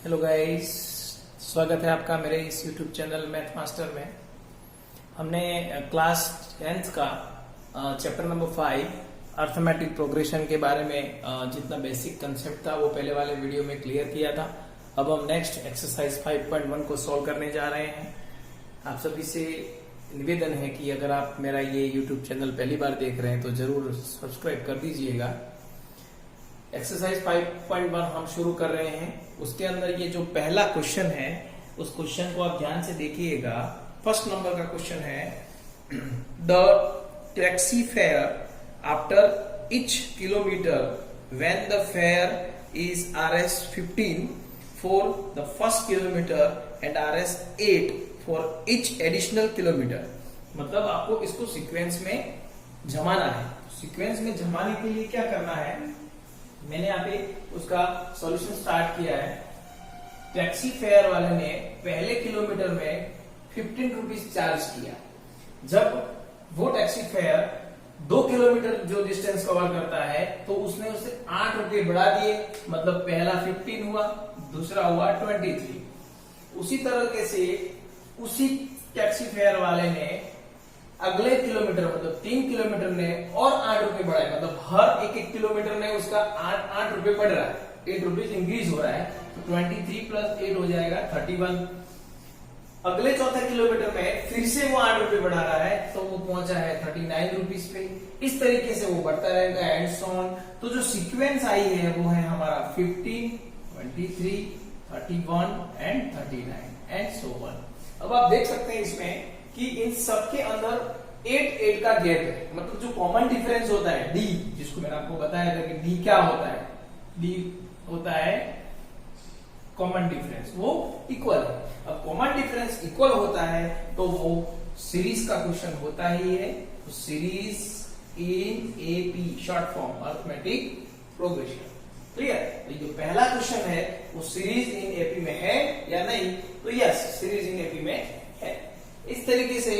Hello guys, स्वागत है आपका मेरे इस यूट्यूब चैनल मैथ मास्टर में। हमने क्लास 10th का चैप्टर नंबर 5 अर्थमेटिक प्रोग्रेशन के बारे में जितना बेसिक कंसेप्ट था वो पहले वाले वीडियो में क्लियर किया था। अब हम नेक्स्ट एक्सरसाइज 5.1 को सॉल्व करने जा रहे हैं। आप सभी से निवेदन है कि अगर आप मेरा ये यूट्यूब चैनल पहली बार देख रहे हैं तो जरूर सब्सक्राइब कर दीजिएगा। एक्सरसाइज 5.1 हम शुरू कर रहे हैं। उसके अंदर ये जो पहला क्वेश्चन है उस क्वेश्चन को आप ध्यान से देखिएगा। फर्स्ट नंबर का क्वेश्चन है the taxi fare after each kilometre when the fair is Rs 15 for the first kilometre and Rs 8 for each additional kilometre. मतलब आपको इसको सीक्वेंस में जमाना है। सीक्वेंस में जमाने के लिए क्या करना है, मैंने यहाँ पे उसका सॉल्यूशन स्टार्ट किया है। टैक्सी फेयर वाले ने पहले किलोमीटर में 15 रुपीज चार्ज किया। जब वो टैक्सी फेयर 2 किलोमीटर जो डिस्टेंस कवर करता है तो उसने उसे 8 रुपए बढ़ा दिए। मतलब पहला 15 हुआ, दूसरा हुआ 23। उसी तरीके से उसी टैक्सी फेयर वाले ने अगले किलोमीटर मतलब 3 किलोमीटर ने और 8 रुपए बढ़ाए। मतलब हर एक किलोमीटर में उसका 8 रुपए बढ़ रहा है, 8 रुपीज इंक्रीज हो रहा है। तो 23 प्लस 8 हो जाएगा 31। अगले चौथे किलोमीटर में फिर से वो 8 रुपए बढ़ा रहा है तो वो पहुंचा है 39 रुपीज पे। इस तरीके से वो बढ़ता रहेगा एंड सो ऑन। तो जो सीक्वेंस आई है वो है हमारा 15, 23, 31 एंड 39 एंड सो ऑन। अब आप देख सकते हैं इसमें कि इन सबके अंदर 8 का गैप है। मतलब जो कॉमन डिफरेंस होता है डी, जिसको मैंने आपको बताया था कि डी क्या होता है, डी होता है कॉमन डिफरेंस, वो इक्वल है। अब कॉमन डिफरेंस इक्वल होता है तो वो सीरीज का क्वेश्चन होता ही है। तो series in AP, short form arithmetic progression. Clear? तो जो पहला क्वेश्चन है वो सीरीज इन एपी में है या नहीं, तो यस सीरीज इन एपी में है। इस तरीके से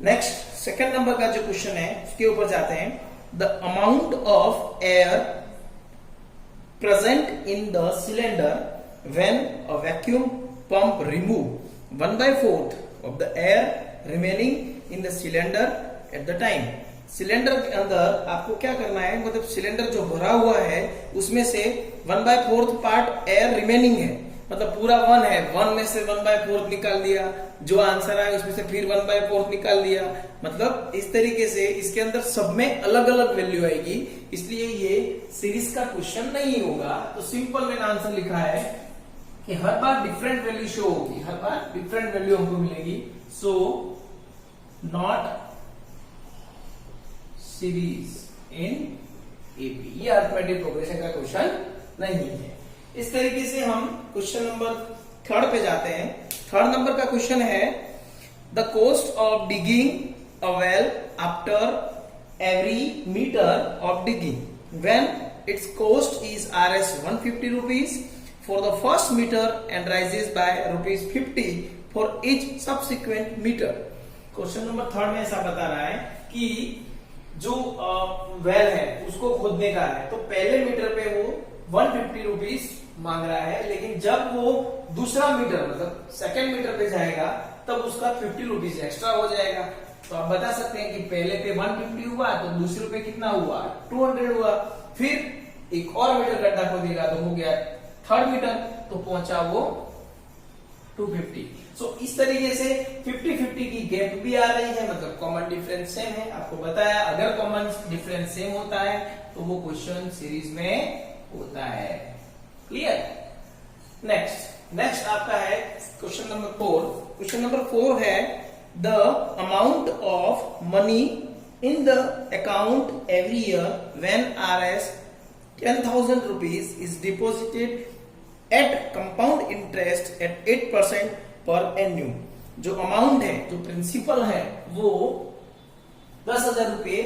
नेक्स्ट सेकंड नंबर का जो क्वेश्चन है उसके ऊपर जाते हैं। The amount of air present in the cylinder when a vacuum pump remove 1/4 of the air remaining in the cylinder at the time. Cylinder के अंदर आपको क्या करना है, मतलब सिलेंडर जो भरा हुआ है उसमें से 1/4 पार्ट एयर रिमेनिंग है। मतलब पूरा 1 है, 1 में से 1/4 निकाल दिया, जो आंसर आया उसमें से फिर 1/4 निकाल दिया। मतलब इस तरीके से इसके अंदर सब में अलग अलग वैल्यू आएगी, इसलिए ये सीरीज का क्वेश्चन नहीं होगा। तो सिंपल मैंने आंसर लिखा है कि हर बार डिफरेंट वैल्यू शो होगी, हर बार डिफरेंट वैल्यू हमको मिलेगी। So not series in AP, ये अर्थमेटिक प्रोग्रेशन का क्वेश्चन नहीं है। इस तरीके से हम क्वेश्चन नंबर 3 पे जाते हैं। 3rd नंबर का क्वेश्चन है the cost of digging a well after every metre of digging when it's cost is Rs 150 rupees for the first metre and rises by ₹50 for each subsequent metre. Question number 3 में ऐसा बता रहा है कि जो well है उसको खोदने का है, तो पहले मीटर पे वो 150 रुपीज मांग रहा है, लेकिन जब वो दूसरा मीटर मतलब सेकंड मीटर पे जाएगा तब उसका 50 रुपीज एक्स्ट्रा हो जाएगा। तो आप बता सकते हैं कि पहले पे 150 हुआ तो दूसरे पे कितना हुआ, 200 हुआ। फिर एक और मीटर गड्ढा खोदेगा तो हो गया 3rd मीटर, तो पहुंचा वो 250। सो इस तरीके से 50-50 की गैप भी आ रही है, मतलब कॉमन डिफरेंस सेम है। आपको बताया अगर कॉमन डिफरेंस सेम होता है तो वो क्वेश्चन सीरीज में होता है। क्लियर? नेक्स्ट आपका है क्वेश्चन नंबर 4। क्वेश्चन नंबर 4 है the amount of money in the account every year when Rs 10,000 rupees is deposited at compound interest at 8% per एन्यूम। जो अमाउंट है, जो प्रिंसिपल है, वो 10,000 रुपए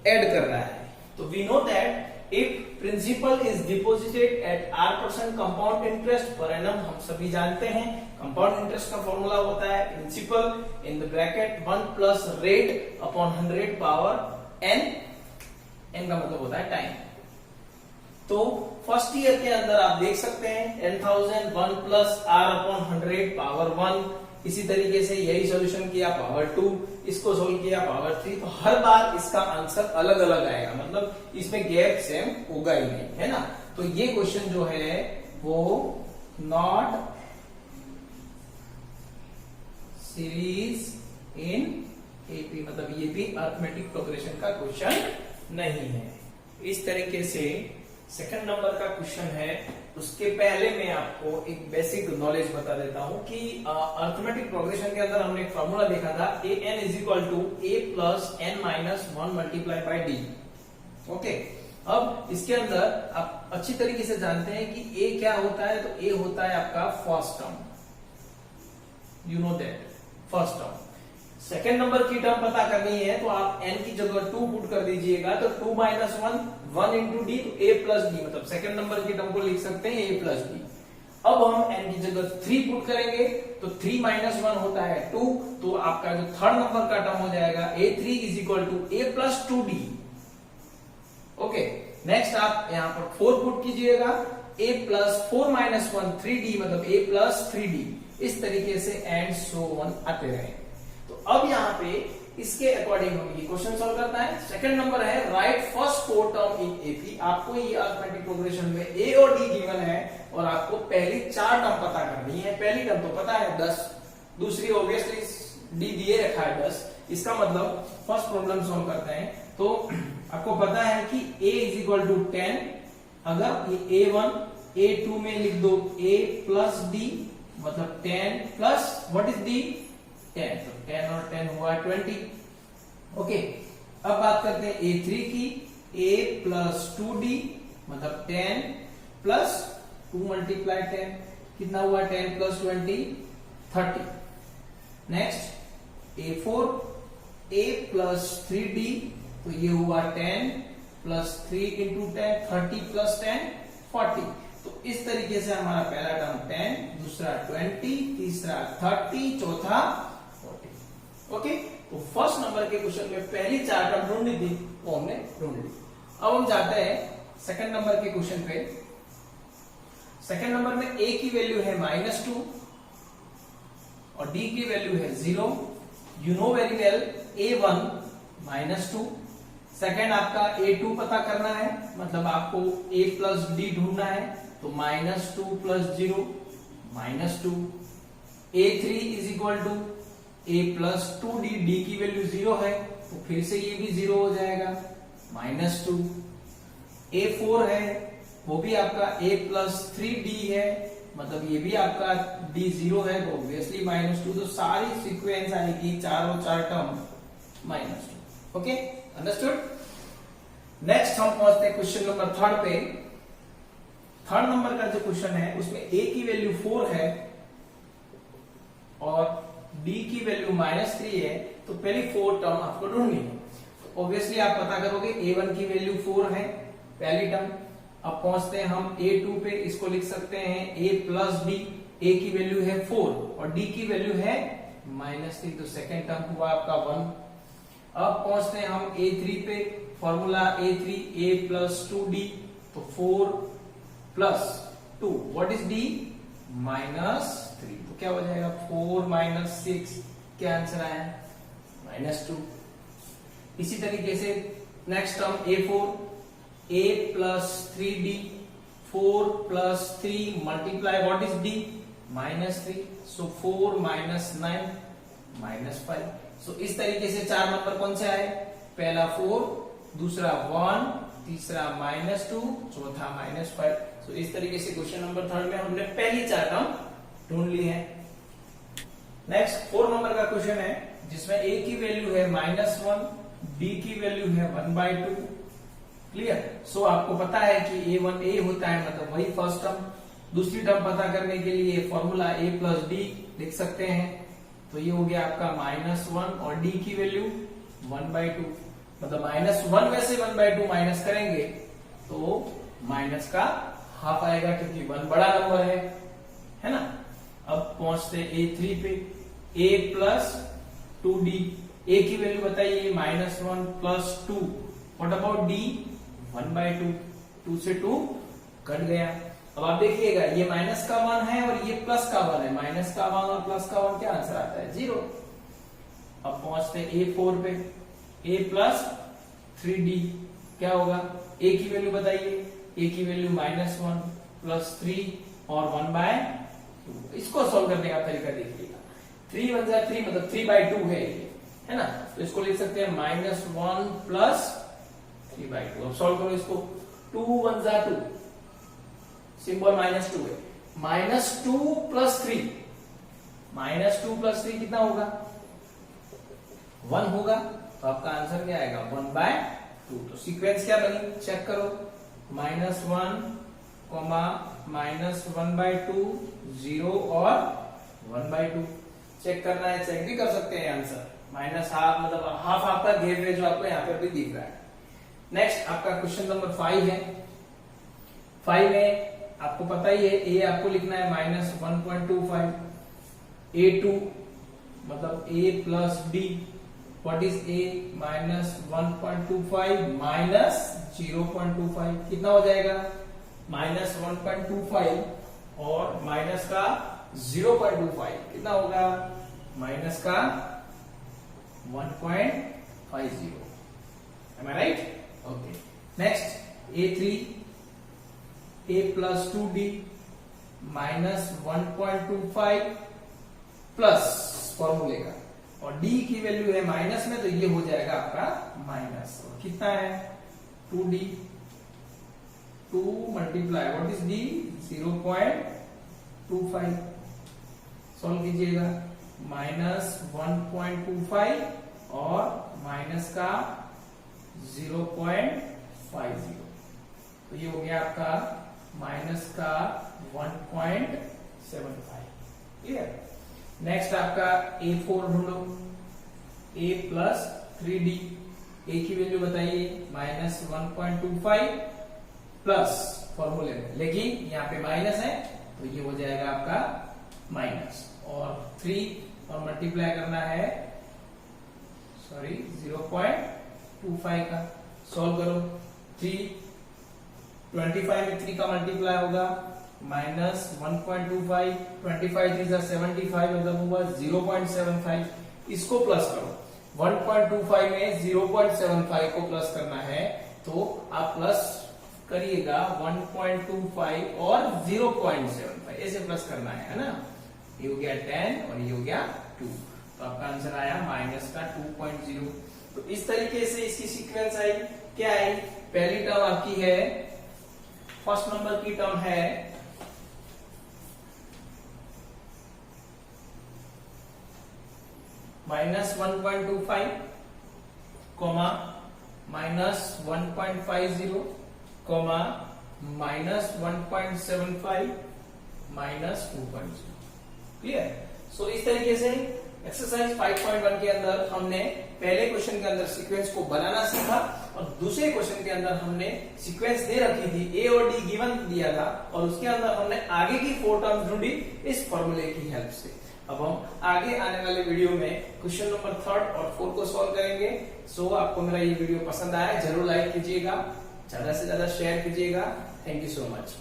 ऐड कर रहा है। तो we know that if principal is deposited at R% compound interest per annum, हम सभी जानते हैं कंपाउंड इंटरेस्ट का फॉर्मूला होता है principal in the bracket 1 plus rate upon 100 power n, n का मतलब होता है टाइम। तो फर्स्ट ईयर के अंदर आप देख सकते हैं 10,000 1 प्लस r अपॉन 100 पावर 1। इसी तरीके से यही सॉल्यूशन किया पावर 2, इसको सोल्व किया पावर 3। तो हर बार इसका आंसर अलग अलग आएगा, मतलब इसमें गैप सेम होगा ही नहीं, है ना। तो ये क्वेश्चन जो है वो नॉट सीरीज इन एपी, मतलब ये भी अरिथमेटिक प्रोग्रेशन का क्वेश्चन नहीं है। इस तरीके से सेकंड नंबर का क्वेश्चन है। उसके पहले मैं आपको एक बेसिक नॉलेज बता देता हूं कि अरिथमेटिक प्रोग्रेशन के अंदर हमने एक फॉर्मूला देखा था, a n is equal to a plus n minus 1 multiply by d. Okay, अब इसके अंदर आप अच्छी तरीके से जानते हैं कि ए क्या होता है। तो ए होता है आपका first term, you know that, first term. Second number की टर्म पता करनी है तो आप n की जगह 2 पुट कर दीजिएगा, तो 2 माइनस 1 इंटू डी, तो a प्लस डी, मतलब सेकेंड नंबर की टर्म को लिख सकते हैं a प्लस डी। अब हम n की जगह 3 पुट करेंगे तो 3 माइनस 1 होता है 2, तो आपका जो थर्ड नंबर का टर्म हो जाएगा a3 is equal to a plus 2d। Okay, next आप यहाँ पर 4 पुट कीजिएगा, a प्लस 4 माइनस 1 3d, मतलब a प्लस 3d। इस तरीके से एंड सो ऑन आते रहे। तो अब यहाँ पे इसके अकॉर्डिंग हमें ये क्वेश्चन सॉल्व करना है। सेकंड नंबर है right first 4 term in AP. आपको ये अरिथमेटिक प्रोग्रेशन में ए और डी गिवन है और आपको पहली 4 टर्म पता करनी है। पहली टर्म तो पता है 10, दूसरी ऑब्वियसली डी दिए रखा है 10। इसका मतलब फर्स्ट प्रॉब्लम सॉल्व करते हैं तो आपको पता है कि a इज इक्वल टू 10। अगर ये a1 a2 में लिख दो a प्लस डी, मतलब 10 प्लस व्हाट इज डी 10, तो 10 और 10 हुआ 20। ओके, अब बात करते हैं a3 की, a प्लस 2d, मतलब 10 प्लस 2 मल्टीप्लाई 10, कितना हुआ 10 plus 20 30। Next a4 a plus 3d, तो ये हुआ 10 प्लस 3 इंटू 10 30 प्लस 10 40। तो इस तरीके से हमारा पहला टर्म 10, दूसरा 20, तीसरा 30, चौथा 40। ओके, तो फर्स्ट नंबर के क्वेश्चन में पहली 4 टर्म ढूंढनी थी वो हमने ढूंढ ली। अब हम जाते हैं सेकंड नंबर के क्वेश्चन पे। सेकंड नंबर में a की वैल्यू है -2 और d की वैल्यू है 0। You know very well a1 -2, second आपका a2 पता करना है, मतलब आपको a प्लस डी ढूंढना है, तो -2 plus 0 -2। a3 is equal to a plus 2d, d की वैल्यू 0 है तो फिर से ये भी 0 हो जाएगा, -2। a4 है वो भी आपका a प्लस 3d है, मतलब ये भी आपका d 0 है तो ऑब्वियसली -2। तो सारी सीक्वेंस आएगी चारों 4 टर्म -2। Okay, understood. नेक्स्ट हम पहुंचते हैं क्वेश्चन नंबर 3 पे। थर्ड नंबर का जो क्वेश्चन है उसमें a की वैल्यू 4 है और d की वैल्यू -3 है, तो पहली 4 टर्म आपको ढूंढनी है। तो ऑब्वियसली आप पता करोगे a1 की वैल्यू 4 है पहली टर्म। अब पहुंचते हैं हम a2 पे, इसको लिख सकते हैं a प्लस d, a की वैल्यू है 4 और d की वैल्यू है -3, तो सेकेंड टर्म हुआ आपका 1। अब पहुंचते हैं हम a3 पे, formula a3 a plus 2d, तो 4 प्लस 2 व्हाट इज d -3, तो क्या हो जाएगा 4 माइनस 6, क्या आंसर आया -2। इसी तरीके से next term a4 a plus 3d, 4 plus 3 multiply what is d -3, so 4 minus 9 -5। सो इस तरीके से 4 नंबर कौन से आए, पहला 4, दूसरा 1, तीसरा -2, चौथा -5। सो इस तरीके से क्वेश्चन नंबर 3 में हमने पहली 4 टर्म ढूंढ ली है। नेक्स्ट 4 नंबर का क्वेश्चन है जिसमें a की वैल्यू है -1, d की वैल्यू है 1/2। क्लियर। सो आपको पता है कि a1 a होता है, मतलब वही फर्स्ट टर्म। दूसरी टर्म पता करने के लिए फॉर्मूला a प्लस डी लिख सकते हैं, तो ये हो गया आपका -1 और d की वैल्यू 1/2, मतलब -1 में से 1/2 माइनस करेंगे तो माइनस का हाफ आएगा क्योंकि 1 बड़ा नंबर है ना। अब पहुंचते a3 पे, a प्लस 2d, a की वैल्यू बताइए -1 प्लस 2, व्हाट अबाउट d 1/2, 2 से 2 कट गया। अब आप देखिएगा ये माइनस का 1 है और ये प्लस का 1 है, माइनस का 1 और प्लस का 1 क्या आंसर आता है 0। अब पहुंचते हैं A4 पे, A प्लस 3D क्या होगा, A की वैल्यू बताइए, A की वैल्यू -1 प्लस 3 और 1/2। इसको सॉल्व करने का तरीका देखिएगा, 3 1 जा 3 मतलब 3/2 है ना, तो इसको लिख सकते हैं -1 प्लस 3/2। अब सॉल्व करो इसको, 2 1 जा 2, सिंबल -2 है, -2 प्लस 3, -2 प्लस 3 कितना होगा 1 होगा, तो आपका आंसर क्या आएगा 1/2। तो सीक्वेंस क्या बनी चेक करो, -1, -1/2, 0 और 1/2। चेक करना है, चेक भी कर सकते हैं आंसर, -½ मतलब हाफ आपका गैप है जो आपको यहाँ पे भी दिख रहा है। नेक्स्ट आपका क्वेश्चन नंबर 5 है। 5 में आपको पता ही है ए आपको लिखना है -1.25, A2 मतलब A plus D, what is A -1.25 minus 0.25 कितना हो जाएगा -1.25 और माइनस का 0.25 कितना होगा माइनस का 1.50। Am I right? Okay. Next A3 A plus 2D minus 1.25 plus फॉर्मूले का, और D की वैल्यू है माइनस में तो ये हो जाएगा आपका माइनस, कितना है 2D, 2 multiply what is D 0.25। Solve कीजिएगा, -1.25 और माइनस का 0.50, तो ये हो गया आपका माइनस का 1.75। क्लियर। नेक्स्ट आपका A4 ढूंढो, A प्लस 3D, A की वैल्यू बताइए -1.25 प्लस फॉर्मूले में, लेकिन यहाँ पे माइनस है तो ये हो जाएगा आपका माइनस, और 3 और मल्टीप्लाई करना है 0.25 का। सॉल्व करो, 25 में 3 का मल्टीप्लाई होगा -1.25, 25 3 75 मतलब होगा 0.75। इसको प्लस करो, 1.25 में 0.75 को प्लस करना है तो आप प्लस करिएगा 1.25 और 0.75 ऐसे प्लस करना है ना। ये हो गया 10 और ये हो गया 2, तो आपका आंसर आया माइनस का 2.0। तो इस तरीके से इसकी सीक्वेंस आई, क्या आई, पहली टर्म आपकी है, फर्स्ट नंबर की टर्म है -1.25, -1.50, -1.75, -2.0। क्लियर। सो इस तरीके से एक्सरसाइज 5.1 के अंदर हमने पहले क्वेश्चन के अंदर सीक्वेंस को बनाना सीखा, और दूसरे क्वेश्चन के अंदर हमने सीक्वेंस दे रखी थी, ए और डी गिवन दिया था, और उसके अंदर हमने आगे की 4 टर्म्स ढूंढी इस फॉर्मूले की हेल्प से। अब हम आगे आने वाले वीडियो में क्वेश्चन नंबर 3 और 4 को सॉल्व करेंगे। सो आपको मेरा ये वीडियो पसंद आया जरूर लाइक कीजिएगा, ज्यादा से ज्यादा शेयर कीजिएगा। Thank you so much.